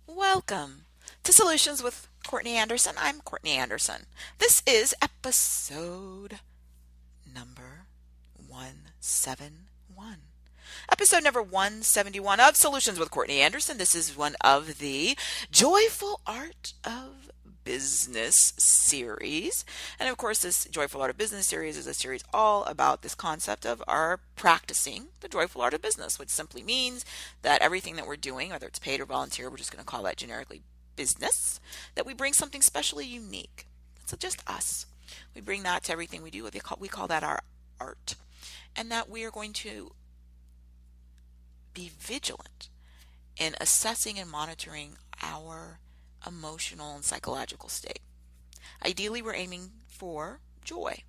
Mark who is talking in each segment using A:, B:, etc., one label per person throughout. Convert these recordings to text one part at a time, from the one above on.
A: Welcome to Solutions with Courtney Anderson. I'm Courtney Anderson. This is episode number 171. Episode number 171 of Solutions with Courtney Anderson. This is one of the Joyful Art of Business series. And of course, this Joyful Art of Business series is a series all about this concept of our practicing the joyful art of business, which simply means that everything that we're doing, whether it's paid or volunteer, we're just going to call that generically business, that we bring something specially unique. So just us. We bring that to everything we do. We call that our art. And that we are going to be vigilant in assessing and monitoring our emotional and psychological state. Ideally, we're aiming for joy.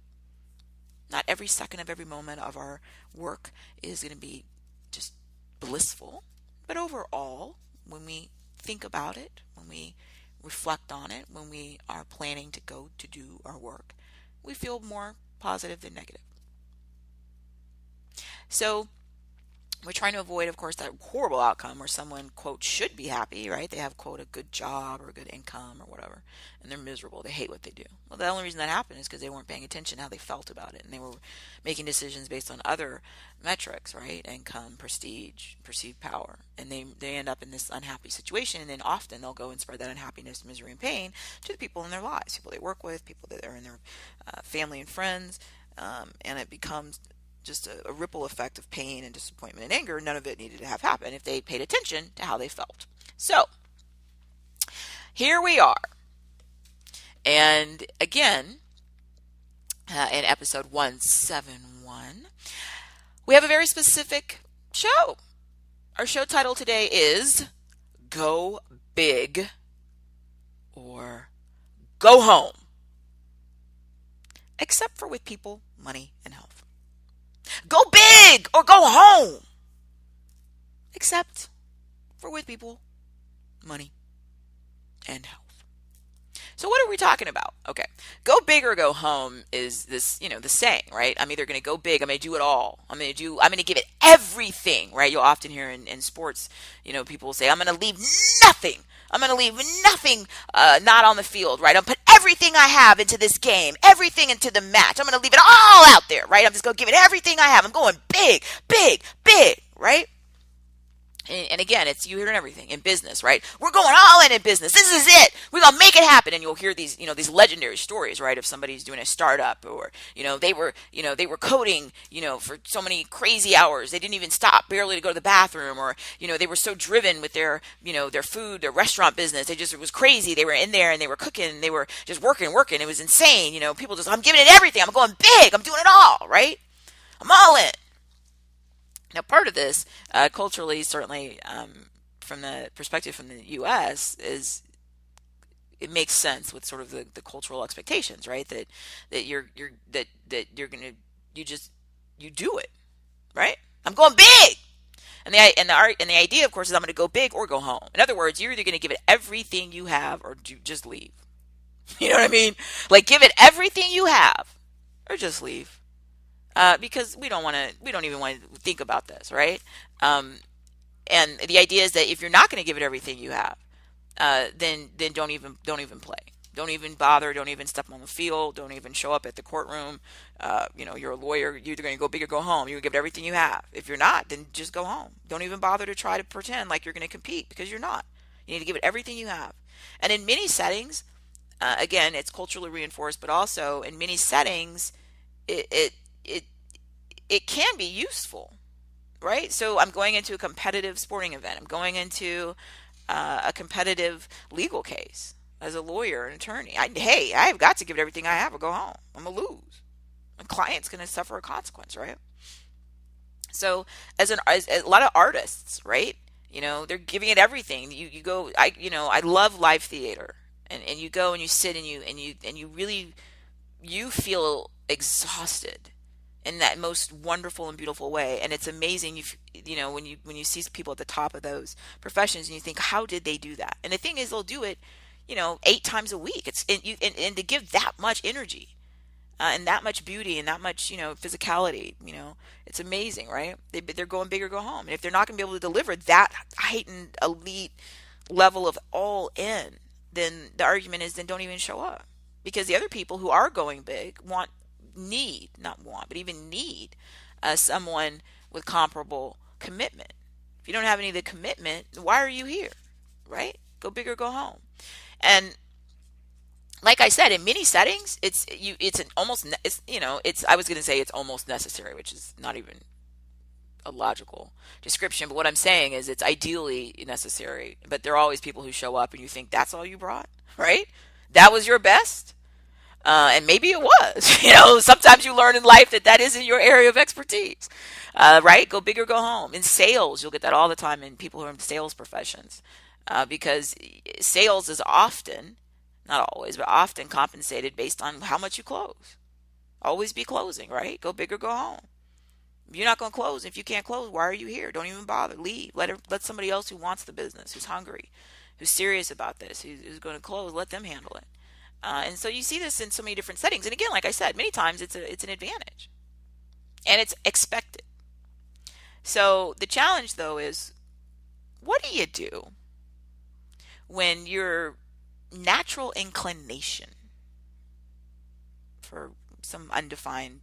A: Not every second of every moment of our work is going to be just blissful, but overall, when we think about it, when we reflect on it, when we are planning to go to do our work, we feel more positive than negative. So we're trying to avoid, of course, that horrible outcome where someone, quote, should be happy, right? They have, quote, a good job or a good income or whatever, and they're miserable. They hate what they do. Well, the only reason that happened is because they weren't paying attention to how they felt about it, and they were making decisions based on other metrics, right? Income, prestige, perceived power, and they end up in this unhappy situation, and then often they'll go and spread that unhappiness, misery, and pain to the people in their lives, people they work with, people that are in their family and friends, and it becomes just a ripple effect of pain and disappointment and anger. None of it needed to have happened if they paid attention to how they felt. So here we are. And again, in episode 171, we have a very specific show. Our show title today is Go Big or Go Home. Except for with people, money, and health. Go big or go home. Except for with people, money, and health. So what are we talking about? Okay. Go big or go home is this, the saying, right? I'm either going to go big, I'm going to do it all. I'm going to give it everything, right? You'll often hear in sports, people will say, I'm going to leave nothing. I'm going to leave nothing not on the field, right? I'm going to put everything I have into this game, everything into the match. I'm going to leave it all out there, right? I'm just going to give it everything I have. I'm going big, big, big, right? And again, it's you hear it in everything in business, right? We're going all in business. This is it. We're gonna make it happen. And you'll hear these, these legendary stories, right? Of somebody's doing a startup, or they were coding, for so many crazy hours they didn't even stop barely to go to the bathroom, or they were so driven with their their food, their restaurant business. It was crazy. They were in there and they were cooking. And they were just working. It was insane. People just I'm giving it everything. I'm going big. I'm doing it all, right? I'm all in. Now, part of this, culturally, certainly from the perspective from the U.S., is it makes sense with sort of the cultural expectations, right? That you're gonna you do it, right? I'm going big, and the idea, of course, is I'm going to go big or go home. In other words, you're either going to give it everything you have or just leave. You know what I mean? Like give it everything you have or just leave. Because we don't even want to think about this, right? And the idea is that if you're not going to give it everything you have, then don't even play. Don't even bother. Don't even step on the field. Don't even show up at the courtroom. You're a lawyer. You're either going to go big or go home. You're going to give it everything you have. If you're not, then just go home. Don't even bother to try to pretend like you're going to compete because you're not. You need to give it everything you have. And in many settings, again, it's culturally reinforced, but also in many settings, it can be useful, right? So I'm going into a competitive sporting event. I'm going into a competitive legal case as a lawyer, an attorney. I've got to give it everything I have or go home. I'm going to lose. My client's going to suffer a consequence, right? So as a lot of artists, right? They're giving it everything. You go, I love live theater, and you go and you sit and you really, you feel exhausted in that most wonderful and beautiful way. And it's amazing when you see people at the top of those professions and you think, how did they do that? And the thing is, they'll do it 8 times a week. And to give that much energy and that much beauty and that much physicality, it's amazing, right? They're going big or go home. And if they're not going to be able to deliver that heightened elite level of all in, then the argument is then don't even show up. Because the other people who are going big even need someone with comparable commitment. If you don't have any of the commitment, why are you here? Right? Go big or go home. And like I said, in many settings, I was going to say it's almost necessary, which is not even a logical description. But what I'm saying is it's ideally necessary. But there are always people who show up and you think that's all you brought, right? That was your best. And maybe it was. Sometimes you learn in life that isn't your area of expertise, right? Go big or go home. In sales, you'll get that all the time in people who are in sales professions, because sales is often, not always, but often compensated based on how much you close. Always be closing, right? Go big or go home. If you're not going to close, if you can't close, why are you here? Don't even bother. Leave. Let somebody else who wants the business, who's hungry, who's serious about this, who's going to close, let them handle it. And so you see this in so many different settings. And again, like I said, many times it's an advantage. And it's expected. So the challenge, though, is what do you do when your natural inclination, for some undefined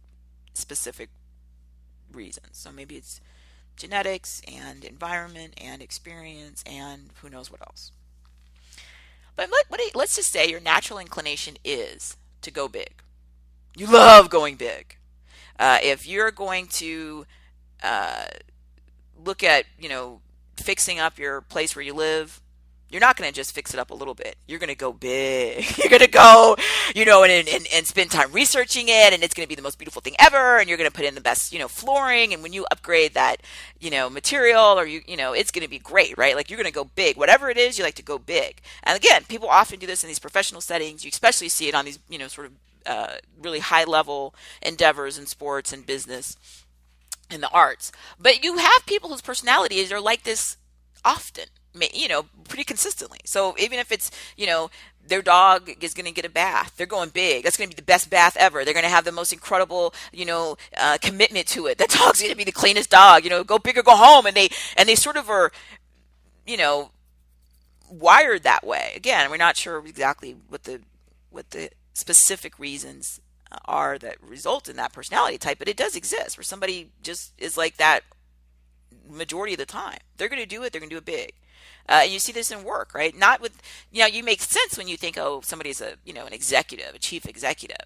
A: specific reasons, so maybe it's genetics and environment and experience and who knows what else. But let's just say your natural inclination is to go big. You love going big. If you're going to look at, fixing up your place where you live, you're not going to just fix it up a little bit. You're going to go big. You're going to go, and spend time researching it, and it's going to be the most beautiful thing ever, and you're going to put in the best, flooring, and when you upgrade that, material, or it's going to be great, right? Like, you're going to go big. Whatever it is, you like to go big. And again, people often do this in these professional settings. You especially see it on these, sort of really high-level endeavors in sports and business and the arts. But you have people whose personalities are like this often, pretty consistently. So even if it's, their dog is going to get a bath, they're going big. That's going to be the best bath ever. They're going to have the most incredible, commitment to it. That dog's going to be the cleanest dog. Go big or go home. And they sort of are, wired that way. Again, we're not sure exactly what the specific reasons are that result in that personality type, but it does exist where somebody just is like that majority of the time. They're going to do it. They're going to do it big. And you see this in work, right? Not with, you make sense when you think, oh, somebody's an executive, a chief executive,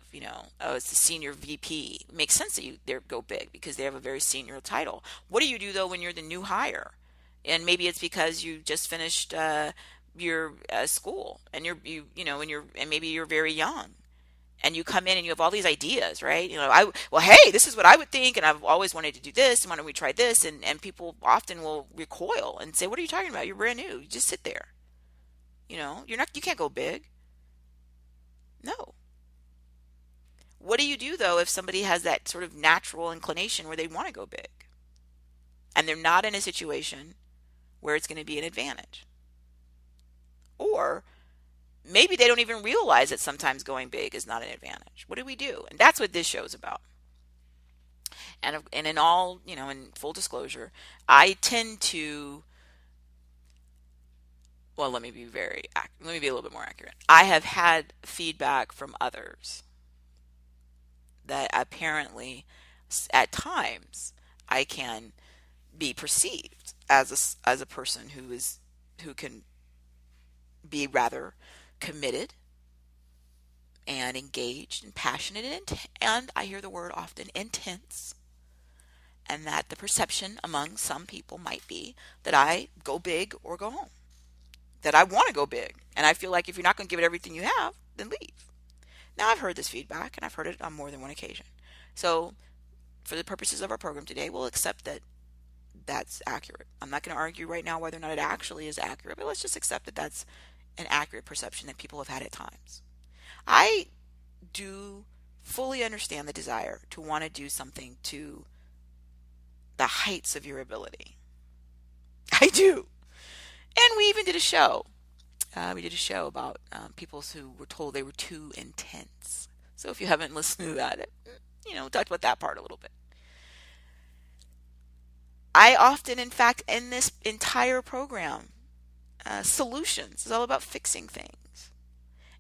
A: oh, it's the senior VP. It makes sense that they go big because they have a very senior title. What do you do though when you're the new hire? And maybe it's because you just finished your school and and maybe you're very young. And you come in and you have all these ideas, right? Hey, this is what I would think, and I've always wanted to do this, and why don't we try this? And people often will recoil and say, what are you talking about? You're brand new. You just sit there. You can't go big. No. What do you do, though, if somebody has that sort of natural inclination where they want to go big? And they're not in a situation where it's going to be an advantage. Or maybe they don't even realize that sometimes going big is not an advantage. What do we do? And that's what this show is about. And in all, in full disclosure, I tend to, well, let me be a little bit more accurate. I have had feedback from others that apparently at times I can be perceived as a person who can be rather committed and engaged and passionate and I hear the word often intense, and that the perception among some people might be that I go big or go home, that I want to go big, and I feel like if you're not going to give it everything you have, then leave. Now, I've heard this feedback and I've heard it on more than one occasion, so for the purposes of our program today, we'll accept that that's accurate. I'm not going to argue right now whether or not it actually is accurate, but let's just accept that that's an accurate perception that people have had at times. I do fully understand the desire to want to do something to the heights of your ability. I do. And we even did a show. We did a show about people who were told they were too intense. So if you haven't listened to that, talked about that part a little bit. I often, in fact, in this entire program, solutions. It's all about fixing things.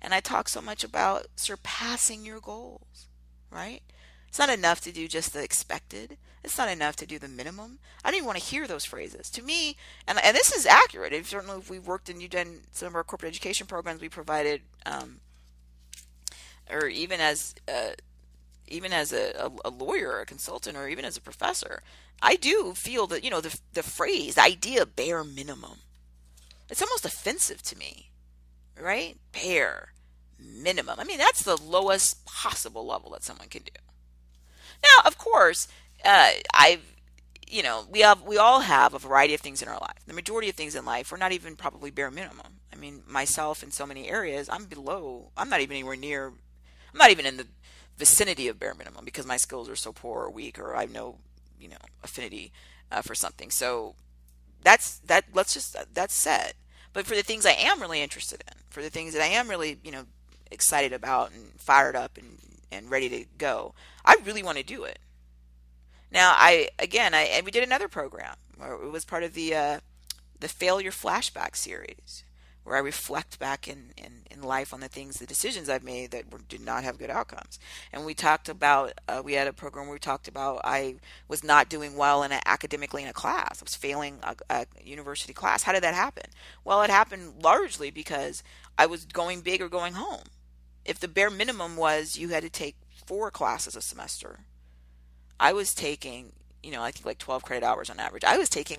A: And I talk so much about surpassing your goals, right? It's not enough to do just the expected. It's not enough to do the minimum. I don't even want to hear those phrases. To me, and this is accurate. Certainly, if we've worked and you've done some of our corporate education programs, we provided, or even as a lawyer, or a consultant, or even as a professor, I do feel that, the phrase, the idea of bare minimum, it's almost offensive to me, right? Bare minimum. I mean, that's the lowest possible level that someone can do. Now, of course, we all have a variety of things in our life. The majority of things in life are not even probably bare minimum. I mean, myself in so many areas, I'm below. I'm not even anywhere near. I'm not even in the vicinity of bare minimum because my skills are so poor or weak, or I have no, affinity for something. So that's that. That's said. But for the things I am really interested in, for the things that I am really, excited about and fired up and ready to go, I really want to do it. Now, and we did another program where it was part of the failure flashback series, where I reflect back in life on the decisions I've made that did not have good outcomes. And we talked about, we had a program where we talked about I was not doing well academically in a class. I was failing a university class. How did that happen? Well, it happened largely because I was going big or going home. If the bare minimum was you had to take 4 classes a semester, I was taking, I think like 12 credit hours on average. I was taking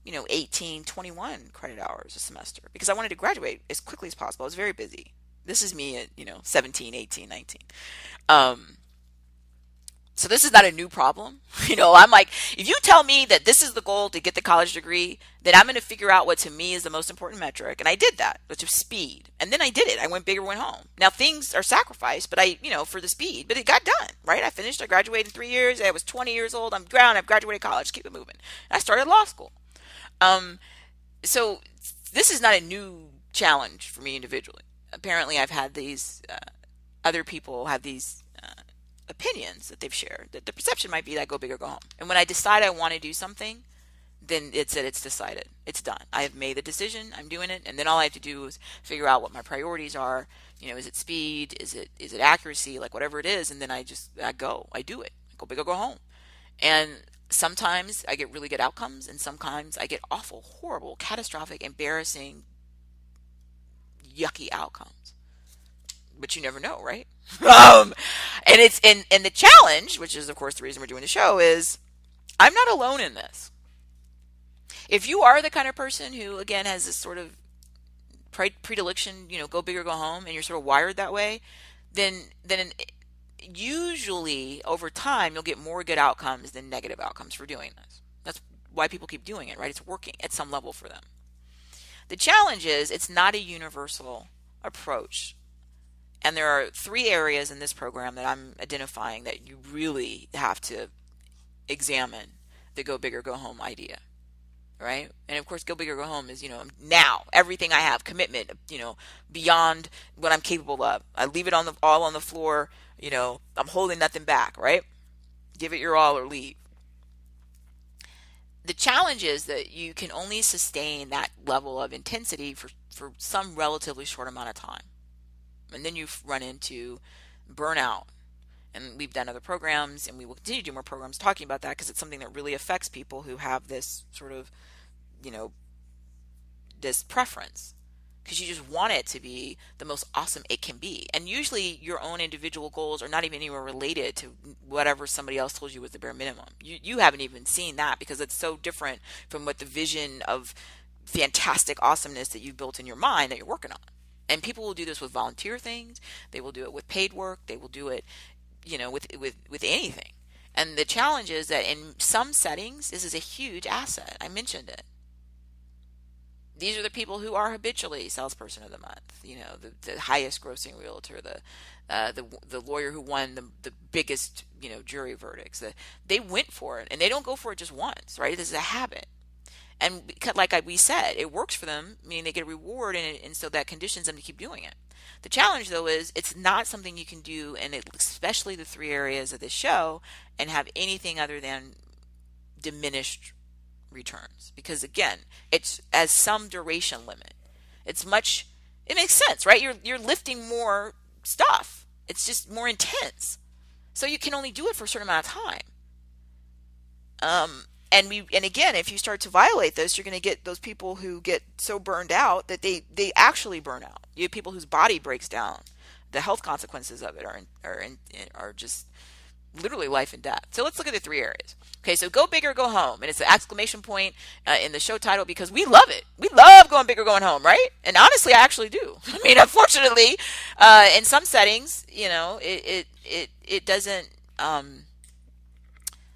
A: 18, 21 credit hours a semester because I wanted to graduate as quickly as possible. I was very busy. This is me at, 17, 18, 19. So this is not a new problem. I'm like, if you tell me that this is the goal to get the college degree, then I'm going to figure out what to me is the most important metric. And I did that, which is speed. And then I did it. I went big or went home. Now things are sacrificed, but for the speed, but it got done, right? I finished, I graduated in 3 years. I was 20 years old. I've graduated college, keep it moving. And I started law school. So this is not a new challenge for me individually. Apparently I've had these, other people have these, opinions that they've shared, that the perception might be that go big or go home. And when I decide I want to do something, then it's decided. It's done. I have made the decision. I'm doing it. And then all I have to do is figure out what my priorities are. Is it speed? Is it accuracy? Like whatever it is. And then I do it. I go big or go home. And sometimes I get really good outcomes. And sometimes I get awful, horrible, catastrophic, embarrassing, yucky outcomes. But you never know, right? And it's and the challenge, which is of course the reason we're doing the show, is I'm not alone in this. If you are the kind of person who again has this sort of predilection, go big or go home, and you're sort of wired that way, then usually over time you'll get more good outcomes than negative outcomes for doing this. That's why people keep doing it, right? It's working at some level for them. The challenge is it's not a universal approach. And there are 3 areas in this program that I'm identifying that you really have to examine the go big or go home idea, right? And of course, go big or go home is, now everything I have, commitment, beyond what I'm capable of. I leave it all on the floor, I'm holding nothing back, right? Give it your all or leave. The challenge is that you can only sustain that level of intensity for some relatively short amount of time. And then you run into burnout. And we've done other programs, and we will continue to do more programs talking about that because it's something that really affects people who have this sort of, this preference. Because you just want it to be the most awesome it can be. And usually your own individual goals are not even anywhere related to whatever somebody else told you was the bare minimum. You haven't even seen that because it's so different from what the vision of fantastic awesomeness that you've built in your mind that you're working on. And people will do this with volunteer things. They will do it with paid work. They will do it, with anything. And the challenge is that in some settings, this is a huge asset. I mentioned it. These are the people who are habitually salesperson of the month. The highest grossing realtor, the lawyer who won the biggest, jury verdicts. They went for it, and they don't go for it just once, right? This is a habit. And because, like we said, it works for them, meaning they get a reward, and so that conditions them to keep doing it. The challenge, though, is it's not something you can do, and especially the 3 areas of this show, and have anything other than diminished returns, because again, it's as some duration limit. It makes sense, right? You're lifting more stuff. It's just more intense. So you can only do it for a certain amount of time. And again, if you start to violate this, you're going to get those people who get so burned out that they actually burn out. You have people whose body breaks down. The health consequences of it are just literally life and death. So let's look at the 3 areas. Okay, so go big or go home, and it's an exclamation point in the show title because we love it. We love going big or going home, right? And honestly, I actually do. I mean, unfortunately, in some settings, it doesn't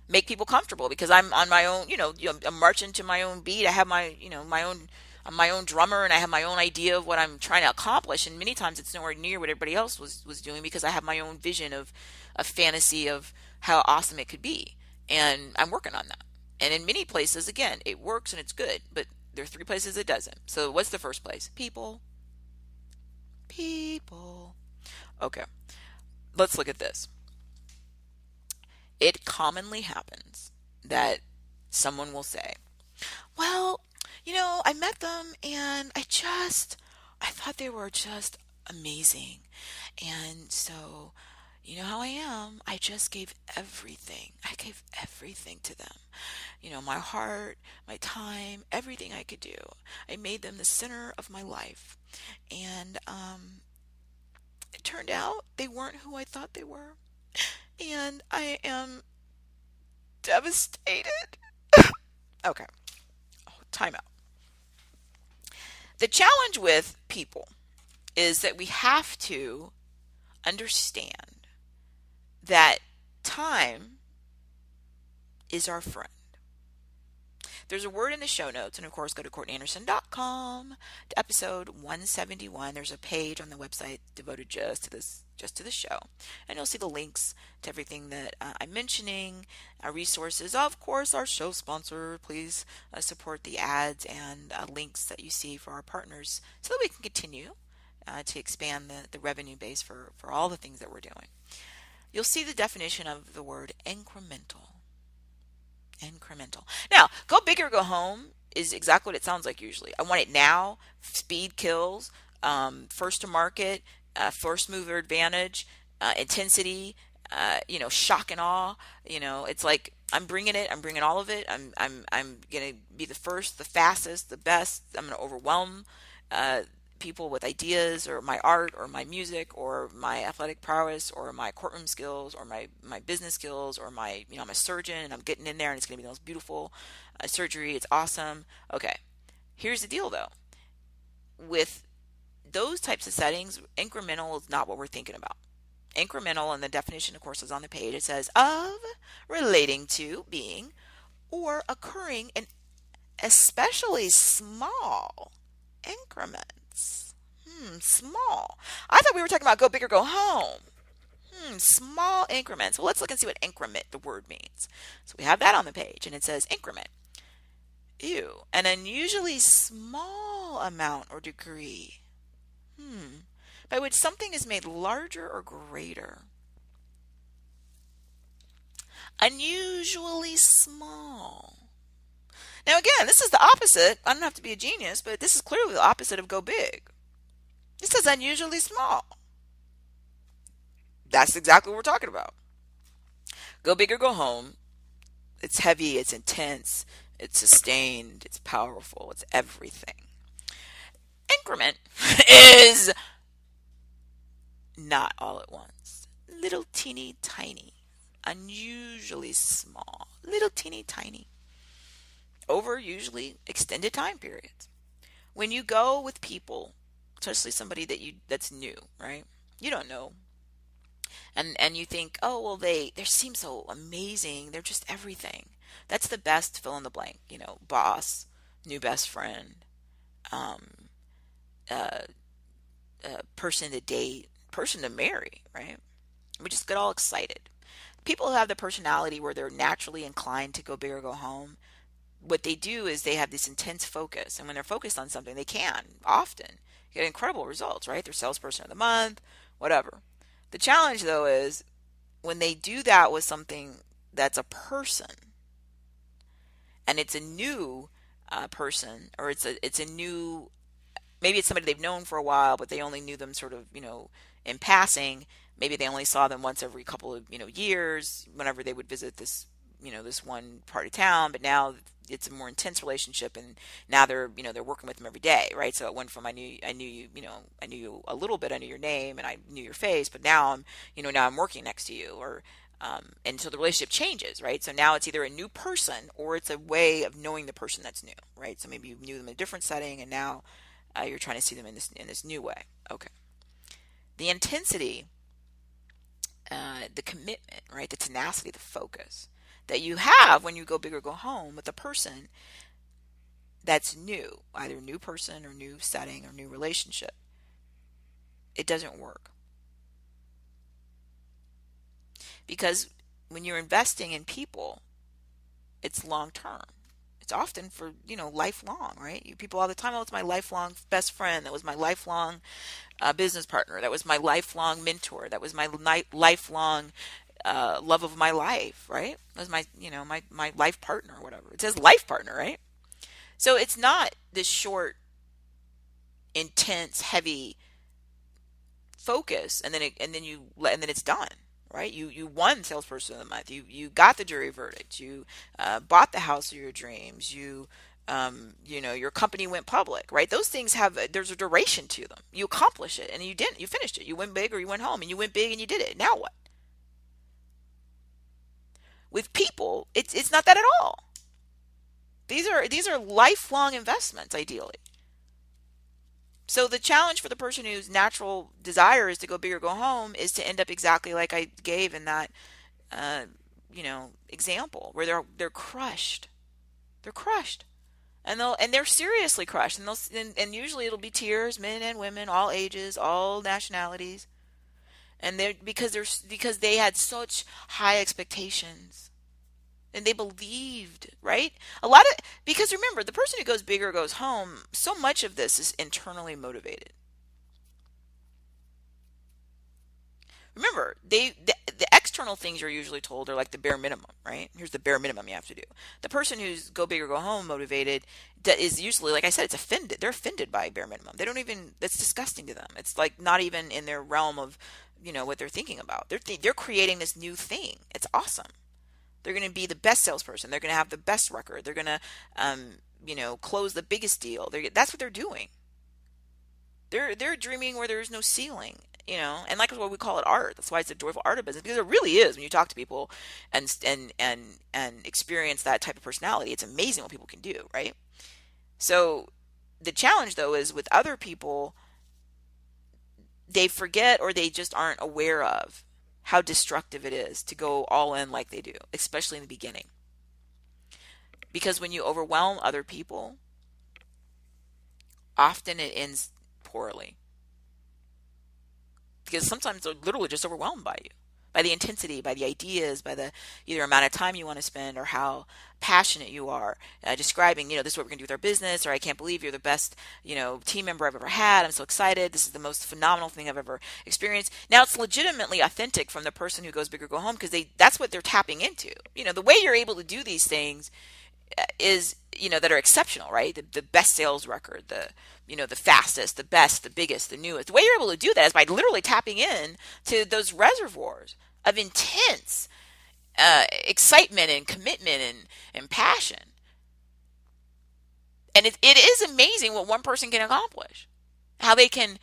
A: make people comfortable because I'm on my own. I'm marching to my own beat. I have I'm my own drummer, and I have my own idea of what I'm trying to accomplish. And many times it's nowhere near what everybody else was doing because I have my own vision of a fantasy of how awesome it could be. And I'm working on that. And in many places, again, it works and it's good, but there are 3 places it doesn't. So what's the first place? People. People. Okay. Let's look at this. It commonly happens that someone will say, well, I met them and I thought they were just amazing. And so, how I am, I just gave everything. I gave everything to them. My heart, my time, everything I could do. I made them the center of my life. And it turned out they weren't who I thought they were. And I am devastated. Okay. Time out. The challenge with people is that we have to understand that time is our friend. There's a word in the show notes, and of course go to CourtneyAnderson.com to episode 171. There's a page on the website devoted just to the show, and you'll see the links to everything that I'm mentioning, our resources, of course, our show sponsor. Please support the ads and links that you see for our partners so that we can continue to expand the revenue base for all the things that we're doing. You'll see the definition of the word incremental. Incremental. Now, go big or go home is exactly what it sounds like usually. I want it now. Speed kills. First to market. First mover advantage. Intensity. Shock and awe. It's like I'm bringing it. I'm bringing all of it. I'm gonna be the first, the fastest, the best. I'm gonna overwhelm people with ideas or my art or my music or my athletic prowess or my courtroom skills or my business skills or I'm a surgeon and I'm getting in there and it's going to be the most beautiful surgery. It's awesome. Okay. Here's the deal though. With those types of settings, incremental is not what we're thinking about. Incremental, and the definition of course is on the page. It says of, relating to, being, or occurring in especially small increments. Small. I thought we were talking about go big or go home. Small increments. Well, let's look and see what increment the word means. So we have that on the page, and it says increment. Ew. An unusually small amount or degree. By which something is made larger or greater. Unusually small. Now again, this is the opposite. I don't have to be a genius, but this is clearly the opposite of go big. This is unusually small. That's exactly what we're talking about. Go big or go home. It's heavy, it's intense, it's sustained, it's powerful, it's everything. Increment is not all at once. Little teeny tiny. Unusually small. Little teeny tiny. Over usually extended time periods. When you go with people, especially somebody that's new, right? You don't know. And you think, oh, well, they seem so amazing. They're just everything. That's the best fill in the blank. Boss, new best friend, person to date, person to marry, right? We just get all excited. People who have the personality where they're naturally inclined to go big or go home, what they do is they have this intense focus. And when they're focused on something, they can often get incredible results, right? They're salesperson of the month, whatever. The challenge, though, is when they do that with something that's a person, and it's a new person, or it's a new, maybe it's somebody they've known for a while, but they only knew them sort of, in passing. Maybe they only saw them once every couple of, years, whenever they would visit this, this one part of town. But now it's a more intense relationship, and now they're working with them every day, right? So it went from I knew you, I knew you a little bit, I knew your name, and I knew your face, but now I'm working next to you, or and so the relationship changes, right? So now it's either a new person or it's a way of knowing the person that's new, right? So maybe you knew them in a different setting, and now you're trying to see them in this new way. Okay. The intensity, the commitment, right? The tenacity, the focus that you have when you go big or go home with a person that's new, either new person or new setting or new relationship. It doesn't work. Because when you're investing in people, it's long term. It's often for, lifelong, right? People all the time, oh, it's my lifelong best friend. That was my lifelong business partner. That was my lifelong mentor. That was my lifelong love of my life, right? That was my life partner or whatever. It says life partner, right? So it's not this short, intense, heavy focus, and then it's done. Right? You won salesperson of the month. You got the jury verdict. You bought the house of your dreams. Your company went public. Right? Those things there's a duration to them. You accomplish it, and you didn't. You finished it. You went big or you went home, and you went big and you did it. Now what? With people, it's not that at all. These are lifelong investments, ideally. So the challenge for the person whose natural desire is to go big or go home is to end up exactly like I gave in that, example, where they're crushed. They're crushed, and they're seriously crushed, and usually it'll be tears, men and women, all ages, all nationalities, and because they had such high expectations. And they believed, right? Because remember, the person who goes big or goes home, so much of this is internally motivated. Remember, the external things you're usually told are like the bare minimum, right? Here's the bare minimum you have to do. The person who's go big or go home motivated is usually, like I said, it's offended. They're offended by bare minimum. They don't even, that's disgusting to them. It's like not even in their realm of, what they're thinking about. They're creating this new thing. It's awesome. They're going to be the best salesperson. They're going to have the best record. They're going to, close the biggest deal. That's what they're doing. They're dreaming where there's no ceiling, and like what we call it art. That's why it's a joyful art of business, because it really is. When you talk to people and experience that type of personality, it's amazing what people can do, right? So the challenge though is with other people, they forget or they just aren't aware of how destructive it is to go all in like they do, especially in the beginning. Because when you overwhelm other people, often it ends poorly. Because sometimes they're literally just overwhelmed by you, by the intensity, by the ideas, by the either amount of time you want to spend or how passionate you are describing, this is what we're going to do with our business, or I can't believe you're the best, team member I've ever had. I'm so excited. This is the most phenomenal thing I've ever experienced. Now it's legitimately authentic from the person who goes big or go home, because that's what they're tapping into. The way you're able to do these things is, that are exceptional, right? The best sales record, the fastest, the best, the biggest, the newest. The way you're able to do that is by literally tapping in to those reservoirs of intense excitement and commitment and passion. And it is amazing what one person can accomplish, how they can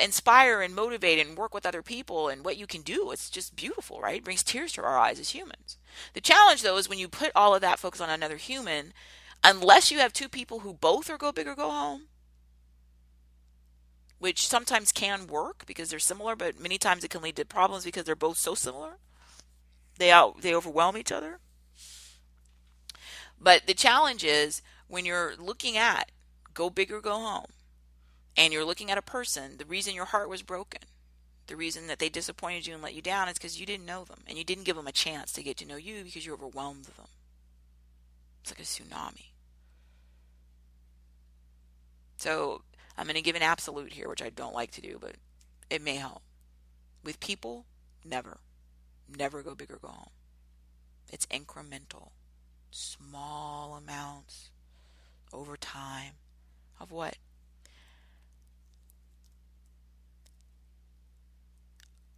A: inspire and motivate and work with other people, and what you can do. It's just beautiful, right? It brings tears to our eyes as humans. The challenge, though, is when you put all of that focus on another human, unless you have two people who both are go big or go home, which sometimes can work because they're similar, but many times it can lead to problems because they're both so similar. They overwhelm each other. But the challenge is when you're looking at go big or go home, and you're looking at a person, the reason your heart was broken, the reason that they disappointed you and let you down is because you didn't know them, and you didn't give them a chance to get to know you because you overwhelmed them. It's like a tsunami. So I'm going to give an absolute here, which I don't like to do, but it may help. With people, never go big or go home. It's incremental. small amounts over time of what?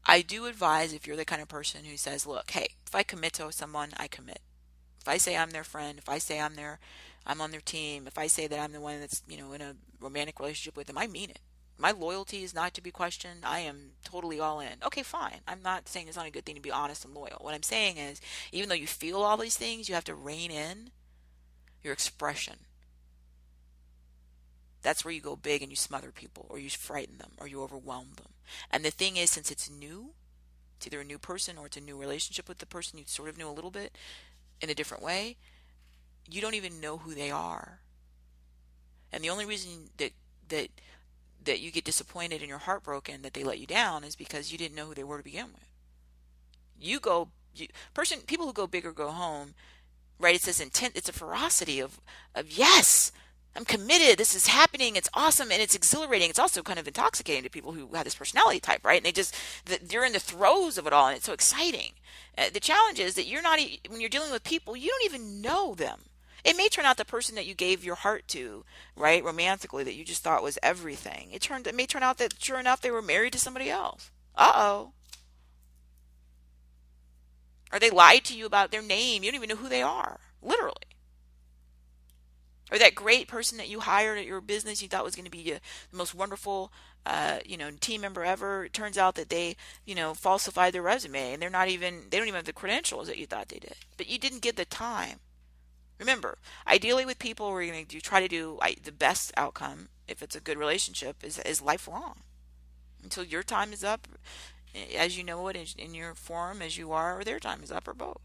A: I do advise, if you're the kind of person who says, look, hey, if I commit to someone, I commit. If I say I'm their friend, if I say I'm on their team, if I say that I'm the one that's, in a romantic relationship with them, I mean it. My loyalty is not to be questioned. I am totally all in. Okay, fine. I'm not saying it's not a good thing to be honest and loyal. What I'm saying is, even though you feel all these things, you have to rein in your expression. That's where you go big and you smother people, or you frighten them, or you overwhelm them. And the thing is, since it's new, it's either a new person or it's a new relationship with the person you sort of knew a little bit in a different way, you don't even know who they are. And the only reason that you get disappointed and you're heartbroken that they let you down is because you didn't know who they were to begin with. People who go big or go home, right? It's this intent, it's a ferocity of yes, I'm committed. This is happening. It's awesome, and it's exhilarating. It's also kind of intoxicating to people who have this personality type, right? And they're in the throes of it all, and it's so exciting. The challenge is that when you're dealing with people, you don't even know them. It may turn out the person that you gave your heart to, right, romantically, that you just thought was everything. It may turn out that sure enough they were married to somebody else. Uh-oh. Or they lied to you about their name. You don't even know who they are, literally. Or that great person that you hired at your business you thought was going to be the most wonderful, team member ever. It turns out that they, falsified their resume and they don't even have the credentials that you thought they did. But you didn't give the time. Remember, ideally with people, we're going to try to do the best outcome, if it's a good relationship, is lifelong. Until your time is up, as you know it, in your form as you are, or their time is up, or both.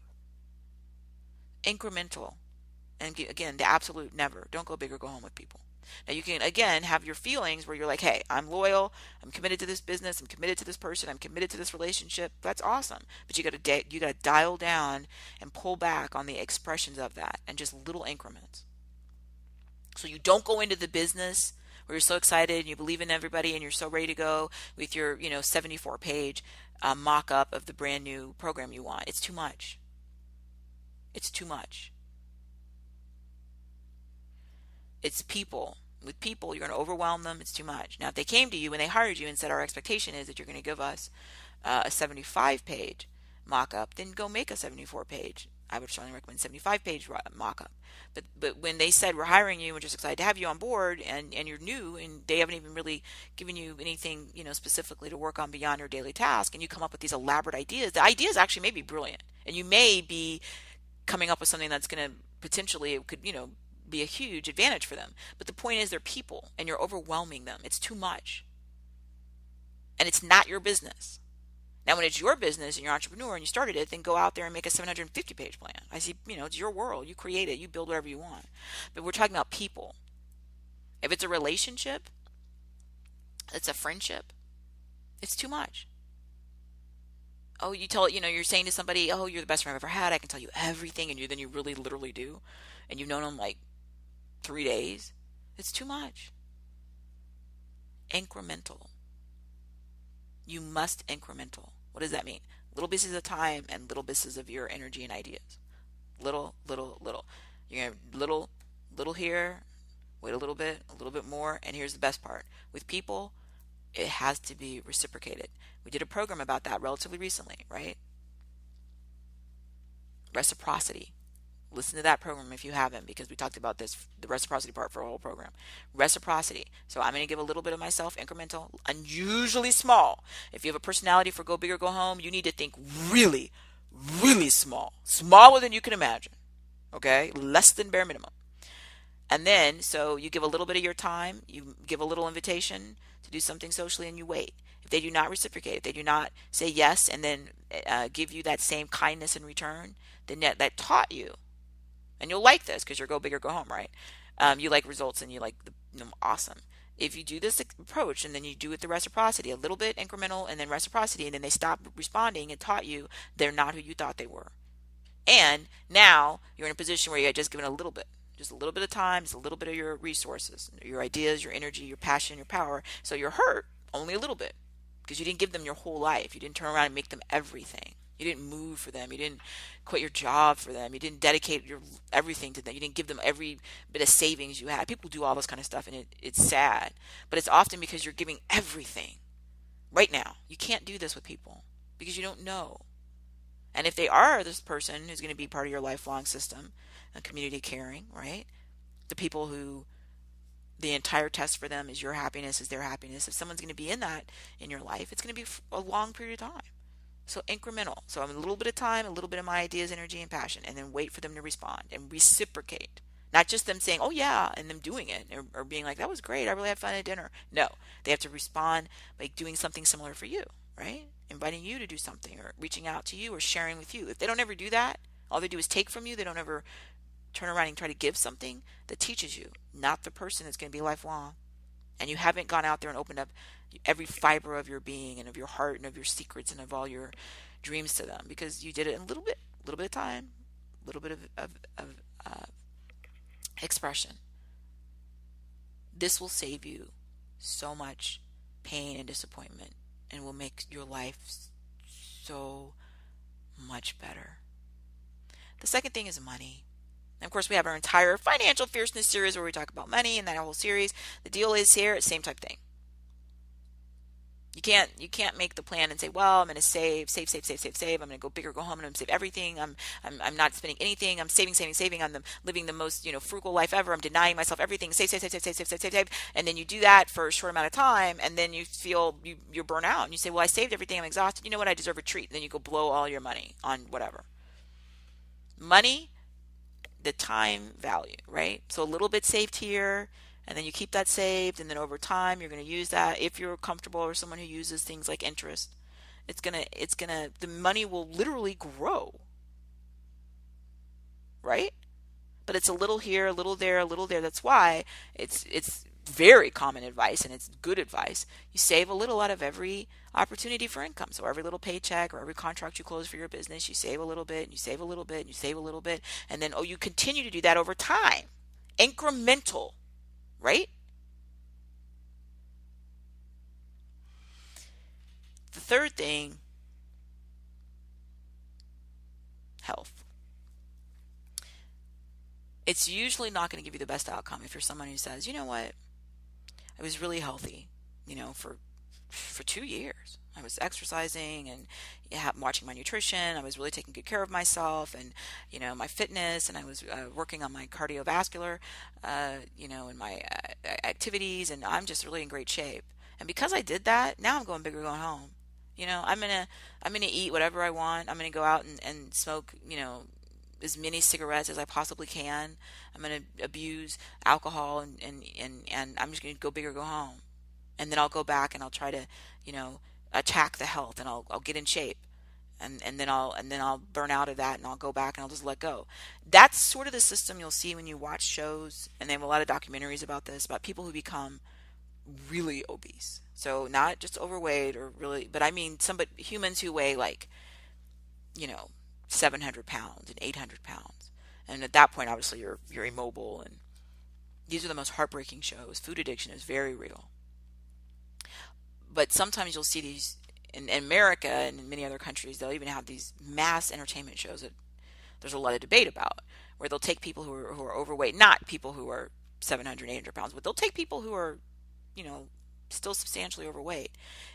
A: Incremental. And again, the absolute never. Don't go big or go home with people. Now you can, again, have your feelings where you're like, hey, I'm loyal. I'm committed to this business. I'm committed to this person. I'm committed to this relationship. That's awesome. But you got to dial down and pull back on the expressions of that, and just little increments. So you don't go into the business where you're so excited and you believe in everybody and you're so ready to go with your 74-page mock-up of the brand new program you want. It's too much. It's too much. It's people. With people, you're going to overwhelm them. It's too much. Now, if they came to you and they hired you and said, our expectation is that you're going to give us a 75-page mock-up, then go make a 74-page. I would strongly recommend 75-page mock-up. But when they said, we're hiring you, we're just excited to have you on board, and you're new, and they haven't even really given you anything, specifically to work on beyond your daily task, and you come up with these elaborate ideas, the ideas actually may be brilliant. And you may be coming up with something that's going to potentially, it could, be a huge advantage for them. But the point is, they're people and you're overwhelming them. It's too much. And it's not your business. Now, when it's your business and you're an entrepreneur and you started it, then go out there and make a 750-page plan. I see, it's your world. You create it. You build whatever you want. But we're talking about people. If it's a relationship, it's a friendship, it's too much. Oh, you're saying to somebody, oh, you're the best friend I've ever had. I can tell you everything. And then you really literally do. And you've known them like 3 days. It's too much. Incremental. You must incremental. What does that mean? Little pieces of time and little pieces of your energy and ideas. Little. You're going to little here, wait a little bit more, and here's the best part. With people, it has to be reciprocated. We did a program about that relatively recently, right? Reciprocity. Listen to that program if you haven't, because we talked about this, the reciprocity part for a whole program. Reciprocity. So I'm going to give a little bit of myself, incremental, unusually small. If you have a personality for go big or go home, you need to think really, really small. Smaller than you can imagine. Okay? Less than bare minimum. And then, so you give a little bit of your time, you give a little invitation to do something socially, and you wait. If they do not reciprocate, if they do not say yes and then give you that same kindness in return, then that taught you. And you'll like this because you're go big or go home, right? You like results and you like awesome. If you do this approach and then you do it the reciprocity, a little bit incremental and then reciprocity, and then they stop responding, and taught you they're not who you thought they were. And now you're in a position where you had just given a little bit. Just a little bit of time, just a little bit of your resources, your ideas, your energy, your passion, your power. So you're hurt only a little bit because you didn't give them your whole life. You didn't turn around and make them everything. You didn't move for them. You didn't quit your job for them. You didn't dedicate your everything to them. You didn't give them every bit of savings you had. People do all this kind of stuff, and it's sad. But it's often because you're giving everything right now. You can't do this with people because you don't know. And if they are this person who's going to be part of your lifelong system, community caring, right? The people who the entire test for them is your happiness, is their happiness. If someone's going to be in that in your life, it's going to be a long period of time. So incremental. So I'm a little bit of time, a little bit of my ideas, energy, and passion, and then wait for them to respond and reciprocate. Not just them saying, oh yeah, and them doing it, or being like, that was great, I really had fun at dinner. No, they have to respond by doing something similar for you, right? Inviting you to do something, or reaching out to you, or sharing with you. If they don't ever do that, all they do is take from you. They don't ever turn around and try to give something that teaches you, not the person that's going to be lifelong. And you haven't gone out there and opened up every fiber of your being and of your heart and of your secrets and of all your dreams to them, because you did it in a little bit of time, a little bit of expression. This will save you so much pain and disappointment, and will make your life so much better. The second thing is money. And of course, we have our entire financial fierceness series where we talk about money, and that whole series. The deal is here, it's same type thing. You can't make the plan and say, well, I'm going to save. I'm going to go big or go home, and I'm going to save everything. I'm not spending anything. I'm saving. I'm living the most, frugal life ever. I'm denying myself everything. Save. And then you do that for a short amount of time, and then you feel you're burnt out, and you say, well, I saved everything. I'm exhausted. You know what? I deserve a treat. And then you go blow all your money on whatever. Money, the time value, right? So a little bit saved here, and then you keep that saved, and then over time you're going to use that. If you're comfortable or someone who uses things like interest, the money will literally grow, right? But it's a little here, a little there, a little there. That's why it's very common advice, and it's good advice. You save a little out of every opportunity for income. So every little paycheck or every contract you close for your business, you save a little bit, and you save a little bit, and you save a little bit, and then you continue to do that over time. Incremental, right? The third thing, health. It's usually not going to give you the best outcome if you're someone who says, you know what, I was really healthy, for 2 years. I was exercising and watching my nutrition. I was really taking good care of myself and, my fitness, and I was working on my cardiovascular, and my activities, and I'm just really in great shape. And because I did that, now I'm going big or going home. I'm gonna eat whatever I want. I'm gonna go out and smoke, as many cigarettes as I possibly can. I'm going to abuse alcohol, and I'm just going to go big or go home. And then I'll go back and I'll try to, attack the health, and I'll get in shape. And then I'll burn out of that, and I'll go back and I'll just let go. That's sort of the system you'll see when you watch shows, and they have a lot of documentaries about this, about people who become really obese. So not just overweight or really, but I mean humans who weigh 700 pounds and 800 pounds. And at that point, obviously, you're immobile. And these are the most heartbreaking shows. Food addiction is very real. But sometimes you'll see these in America and in many other countries. They'll even have these mass entertainment shows that there's a lot of debate about, where they'll take people who are overweight, not people who are 700, 800 pounds, but they'll take people who are, still substantially overweight,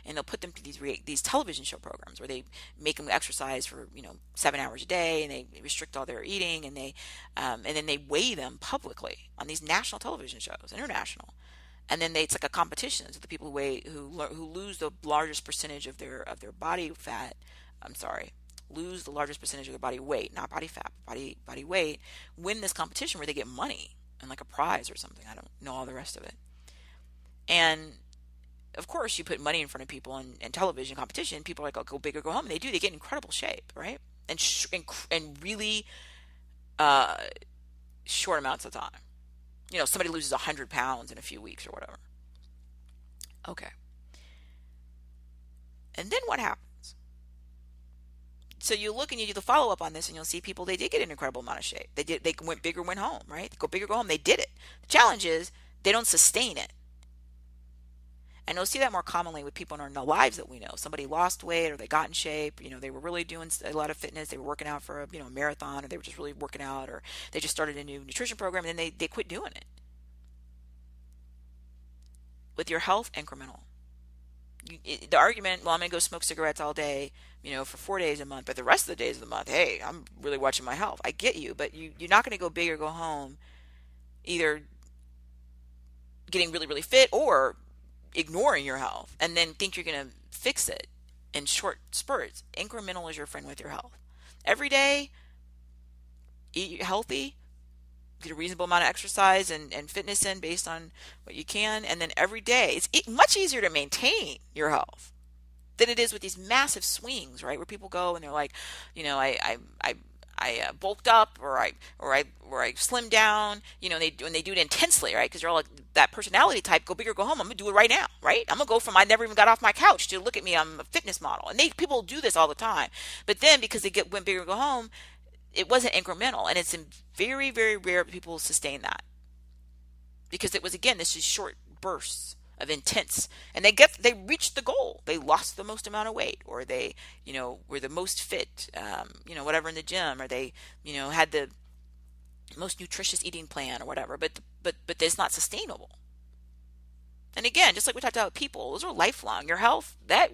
A: and they'll put them to these television show programs where they make them exercise for 7 hours a day, and they restrict all their eating, and then they weigh them publicly on these national television shows, international, and then it's like a competition. So the people who lose the largest percentage of their body fat, lose the largest percentage of their body weight, not body fat, body weight, win this competition where they get money and like a prize or something. I don't know all the rest of it. And of course, you put money in front of people in television competition. People are like, "Oh, go big or go home." And they do. They get in incredible shape, right? And really short amounts of time. Somebody loses 100 pounds in a few weeks or whatever. Okay. And then what happens? So you look and you do the follow up on this, and you'll see people, they did get an incredible amount of shape. They went big or went home, right? Go big or go home. They did it. The challenge is they don't sustain it. And you'll see that more commonly with people in our lives that we know. Somebody lost weight or they got in shape. They were really doing a lot of fitness. They were working out for a marathon, or they were just really working out, or they just started a new nutrition program and then they quit doing it. With your health, incremental. The argument, well, I'm going to go smoke cigarettes all day, for 4 days a month, but the rest of the days of the month, hey, I'm really watching my health. I get you, but you're not going to go big or go home either getting really, really fit or ignoring your health and then think you're going to fix it in short spurts. Incremental is your friend with your health. Every day, eat healthy, get a reasonable amount of exercise and fitness in based on what you can. And then every day, it's much easier to maintain your health than it is with these massive swings, right? Where people go and they're like, I bulked up or I slimmed down, and they do it intensely, right? Because you're all like that personality type, go big or go home. I'm gonna do it right now, right? I'm gonna go from I never even got off my couch to look at me, I'm a fitness model, and people do this all the time. But then because they went big or go home, it wasn't incremental, and it's very, very rare that people sustain that because it was, again, this is short bursts of intense, and they reached the goal. They lost the most amount of weight, or they were the most fit, whatever in the gym, or they had the most nutritious eating plan or whatever. But it's not sustainable. And again, just like we talked about people, those are lifelong. Your health, that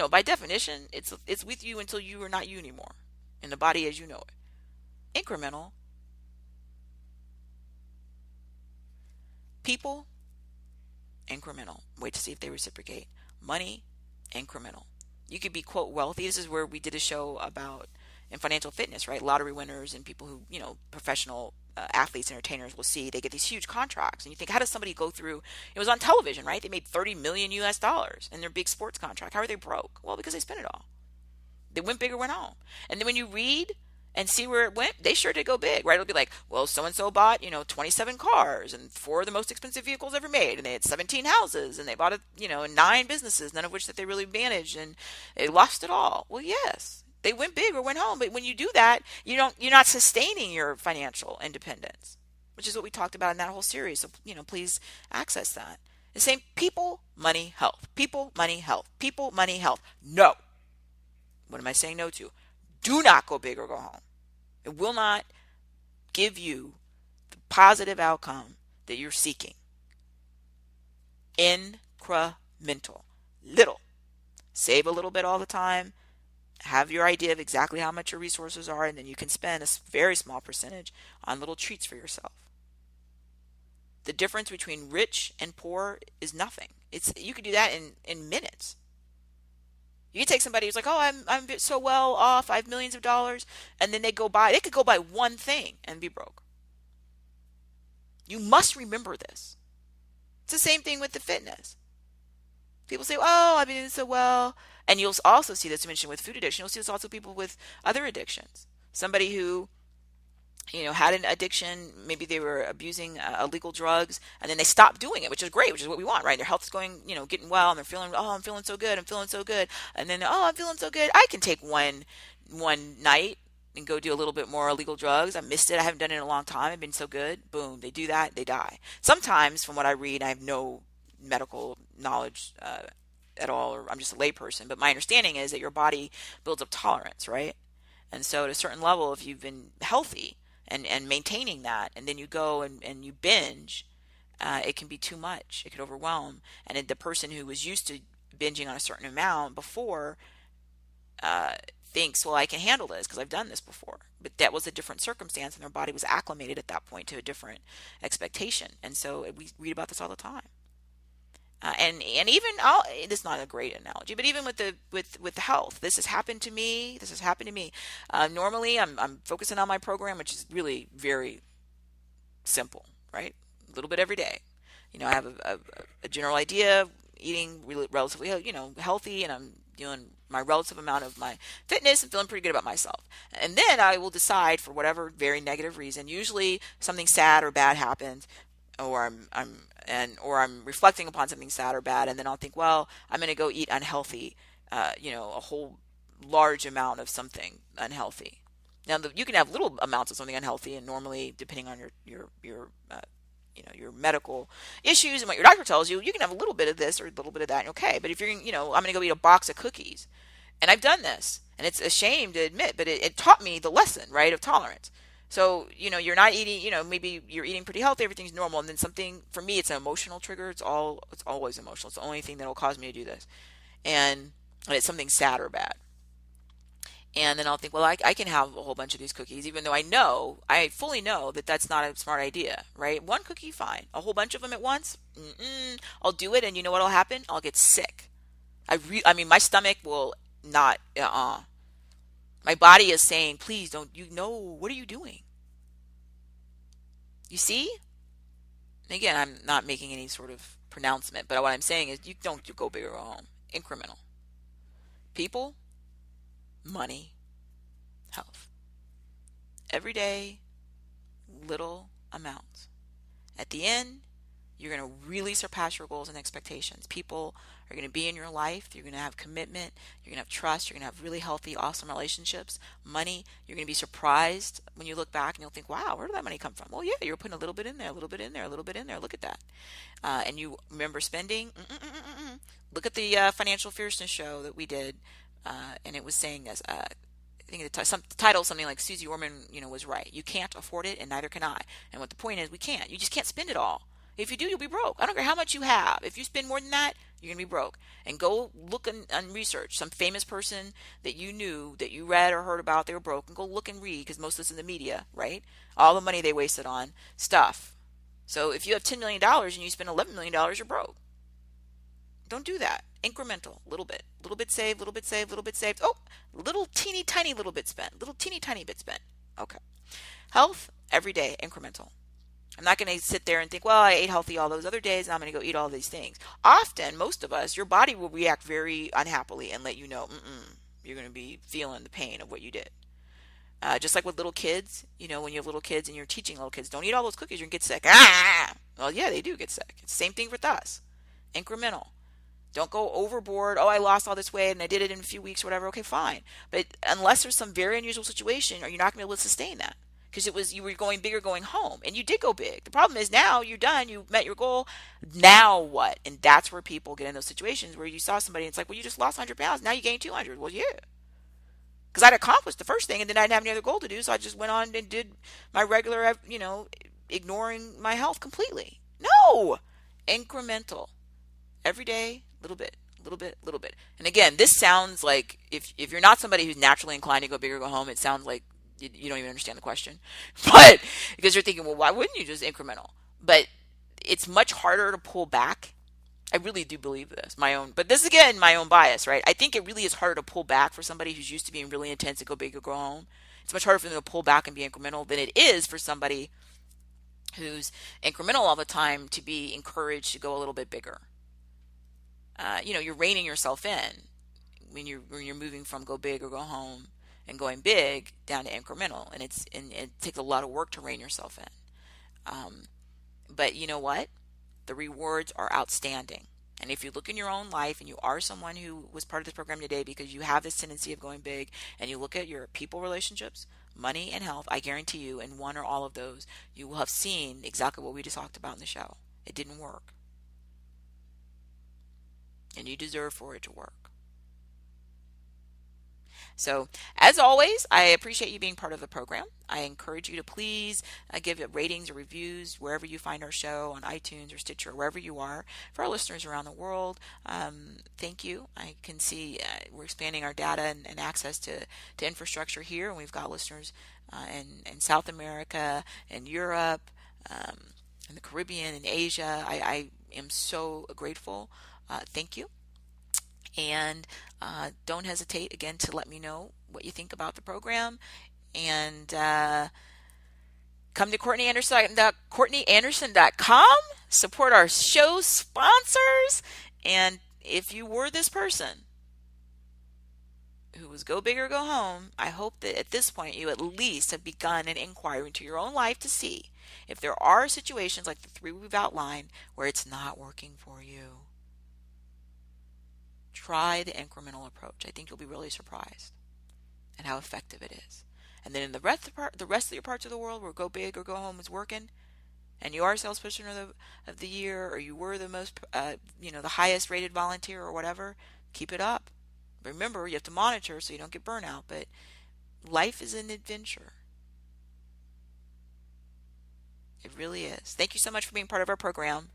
A: by definition, it's with you until you are not you anymore in the body as you know it. Incremental. People, incremental. Wait to see if they reciprocate. Money, incremental. You could be, quote, wealthy. This is where we did a show about in financial fitness, right? Lottery winners and people who, professional athletes, entertainers will see they get these huge contracts. And you think, how does somebody go through? It was on television, right? They made $30 million US in their big sports contract. How are they broke? Well, because they spent it all. They went big or went home. And then when you read and see where it went, they sure did go big, right? It'll be like, well, so-and-so bought, 27 cars and 4 of the most expensive vehicles ever made. And they had 17 houses and they bought, 9 businesses, none of which that they really managed, and they lost it all. Well, yes, they went big or went home. But when you do that, you're not sustaining your financial independence, which is what we talked about in that whole series. So, please access that. The same people, money, health. People, money, health. People, money, health. No. What am I saying no to? Do not go big or go home. It will not give you the positive outcome that you're seeking. Incremental. Little. Save a little bit all the time. Have your idea of exactly how much your resources are, and then you can spend a very small percentage on little treats for yourself. The difference between rich and poor is nothing. You could do that in minutes. You can take somebody who's like, oh, I'm so well off, I have millions of dollars, and then they could go buy one thing and be broke. You must remember this. It's the same thing with the fitness. People say, oh, I've been doing so well. And you'll also see this mentioned with food addiction. You'll see this also people with other addictions. Somebody who had an addiction, maybe they were abusing illegal drugs, and then they stopped doing it, which is great, which is what we want, right? Their health is going, getting well, and they're feeling, oh, I'm feeling so good, and then, oh, I'm feeling so good, I can take one night and go do a little bit more illegal drugs. I missed it, I haven't done it in a long time, I've been so good, boom, they do that, they die. Sometimes, from what I read, I have no medical knowledge at all, or I'm just a layperson, but my understanding is that your body builds up tolerance, right? And so at a certain level, if you've been healthy, and maintaining that, and then you go and you binge, it can be too much. It could overwhelm. And the person who was used to binging on a certain amount before thinks, well, I can handle this because I've done this before. But that was a different circumstance, and their body was acclimated at that point to a different expectation. And so we read about this all the time. And even this is not a great analogy, but even with the health, this has happened to me. Normally, I'm focusing on my program, which is really very simple, right? A little bit every day. I have a general idea of eating relatively, healthy, and I'm doing my relative amount of my fitness and feeling pretty good about myself. And then I will decide, for whatever very negative reason, usually something sad or bad happens, or I'm reflecting upon something sad or bad, and then I'll think, well, I'm going to go eat unhealthy, a whole large amount of something unhealthy. Now, you can have little amounts of something unhealthy, and normally, depending on your your medical issues and what your doctor tells you, you can have a little bit of this or a little bit of that, and okay. But if you're, I'm going to go eat a box of cookies, and I've done this, and it's a shame to admit, but it taught me the lesson, right, of tolerance. So, you're not eating, maybe you're eating pretty healthy, everything's normal, and then something, for me, it's an emotional trigger. It's always emotional. It's the only thing that will cause me to do this. And it's something sad or bad. And then I'll think, well, I can have a whole bunch of these cookies, even though I fully know that that's not a smart idea, right? One cookie, fine. A whole bunch of them at once, I'll do it, and you know what'll happen? I'll get sick. I mean, my stomach will not, My body is saying, please don't, what are you doing? You see? And again, I'm not making any sort of pronouncement, but what I'm saying is you go big or go home. Incremental. People, money, health. Every day, little amounts. At the end, you're going to really surpass your goals and expectations. People are going to be in your life. You're going to have commitment. You're going to have trust. You're going to have really healthy, awesome relationships. Money, you're going to be surprised when you look back and you'll think, wow, where did that money come from? Well, yeah, you're putting a little bit in there, a little bit in there, a little bit in there. Look at that. And you remember spending. Look at the Financial Fierceness show that we did. And it was saying, as I think the title something like Susie Orman, was right. You can't afford it, and neither can I. And what the point is, we can't. You just can't spend it all. If you do, you'll be broke. I don't care how much you have. If you spend more than that, you're going to be broke. And go look and research some famous person that you knew, that you read or heard about, they were broke, and go look and read, because most of this in the media, right? All the money they wasted on stuff. So if you have $10 million and you spend $11 million, you're broke. Don't do that. Incremental, little bit saved, little bit saved, little bit saved. Oh, little teeny tiny little bit spent, little teeny tiny bit spent. Okay. Health, every day, incremental. I'm not going to sit there and think, well, I ate healthy all those other days, and I'm going to go eat all these things. Often, most of us, your body will react very unhappily and let you know, you're going to be feeling the pain of what you did. Just like with little kids, when you have little kids and you're teaching little kids, don't eat all those cookies, you're going to get sick. Well, yeah, they do get sick. It's the same thing with us. Incremental. Don't go overboard. Oh, I lost all this weight and I did it in a few weeks or whatever. Okay, fine. But unless there's some very unusual situation, you're not going to be able to sustain that. Because you were going big or going home, and you did go big. The problem is now you're done, you met your goal. Now what? And that's where people get in those situations where you saw somebody and it's like, well, you just lost 100 pounds. Now you gained 200. Well, yeah. Because I'd accomplished the first thing and then I didn't have any other goal to do. So I just went on and did my regular, ignoring my health completely. No! Incremental. Every day, little bit. Little bit. And again, this sounds like if you're not somebody who's naturally inclined to go big or go home, it sounds like you don't even understand the question. But because you're thinking, well, why wouldn't you just incremental? But it's much harder to pull back. I really do believe this. But this is again my own bias, right? I think it really is harder to pull back for somebody who's used to being really intense and go big or go home. It's much harder for them to pull back and be incremental than it is for somebody who's incremental all the time to be encouraged to go a little bit bigger. You're reining yourself in when you're moving from go big or go home and going big down to incremental, and it takes a lot of work to rein yourself in. But you know what? The rewards are outstanding. And if you look in your own life and you are someone who was part of this program today because you have this tendency of going big, and you look at your people relationships, money, and health, I guarantee you in one or all of those, you will have seen exactly what we just talked about in the show. It didn't work. And you deserve for it to work. So, as always, I appreciate you being part of the program. I encourage you to please give it ratings or reviews wherever you find our show, on iTunes or Stitcher, or wherever you are. For our listeners around the world, thank you. I can see we're expanding our data and access to infrastructure here, and we've got listeners in South America and Europe, in the Caribbean and Asia. I am so grateful. Thank you. And don't hesitate, again, to let me know what you think about the program. And come to CourtneyAnderson.com. Support our show sponsors. And if you were this person who was go big or go home, I hope that at this point you at least have begun an inquiry into your own life to see if there are situations like the 3 we've outlined where it's not working for you. Try the incremental approach. I think you'll be really surprised at how effective it is. And then in the rest of your parts of the world where go big or go home is working, and you are salesperson of the year, or you were the most, the highest rated volunteer or whatever, keep it up. Remember, you have to monitor so you don't get burnout, but life is an adventure. It really is. Thank you so much for being part of our program.